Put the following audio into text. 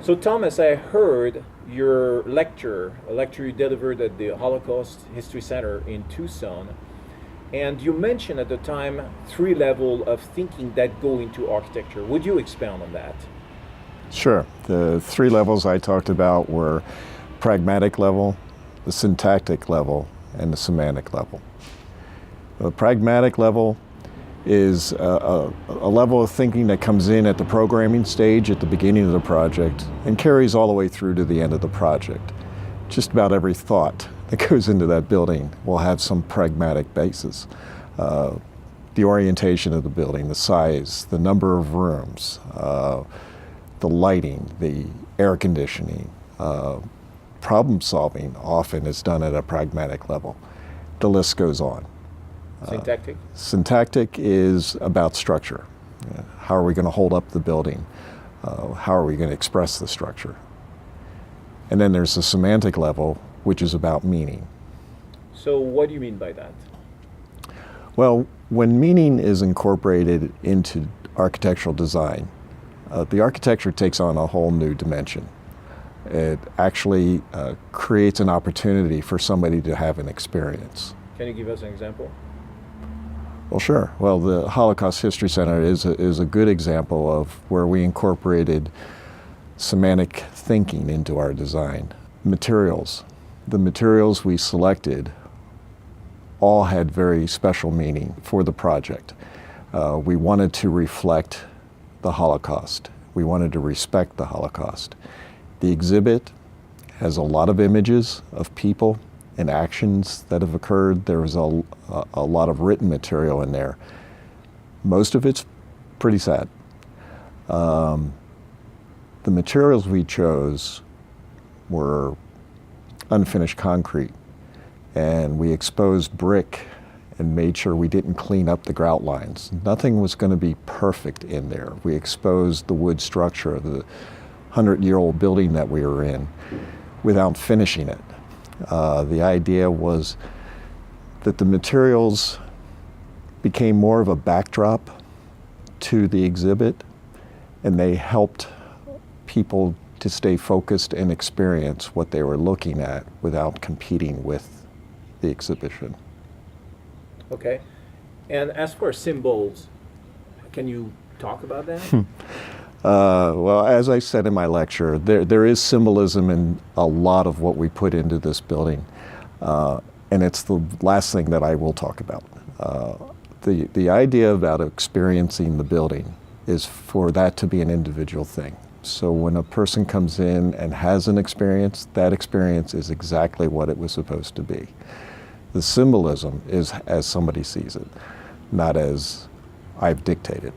So, Thomas, I heard your lecture, a lecture you delivered at the Holocaust History Center in Tucson, and you mentioned at the time three levels of thinking that go into architecture. Would you expound on that? Sure. The three levels I talked about were pragmatic level, the syntactic level, and the semantic level. The pragmatic level is a level of thinking that comes in at the programming stage at the beginning of the project and carries all the way through to the end of the project. Just about every thought that goes into that building will have some pragmatic basis. The orientation of the building, the size, the number of rooms, the lighting, the air conditioning, problem solving often is done at a pragmatic level. The list goes on. Syntactic? Syntactic is about structure. How are we going to hold up the building? How are we going to express the structure? And then there's the semantic level, which is about meaning. So, what do you mean by that? Well, when meaning is incorporated into architectural design, the architecture takes on a whole new dimension. It actually creates an opportunity for somebody to have an experience. Can you give us an example? Well, sure. Well, the Holocaust History Center is a good example of where we incorporated semantic thinking into our design. Materials. The materials we selected all had very special meaning for the project. We wanted to reflect the Holocaust. We wanted to respect the Holocaust. The exhibit has a lot of images of people and actions that have occurred. There was a lot of written material in there. Most of it's pretty sad. The materials we chose were unfinished concrete, and we exposed brick and made sure we didn't clean up the grout lines. Nothing was going to be perfect in there. We exposed the wood structure of the 100-year-old building that we were in without finishing it. The idea was that the materials became more of a backdrop to the exhibit, and they helped people to stay focused and experience what they were looking at without competing with the exhibition. Okay. And as for symbols, can you talk about that? Well, as I said in my lecture, there is symbolism in a lot of what we put into this building, and it's the last thing that I will talk about. The idea about experiencing the building is for that to be an individual thing. So when a person comes in and has an experience, that experience is exactly what it was supposed to be. The symbolism is as somebody sees it, not as I've dictated.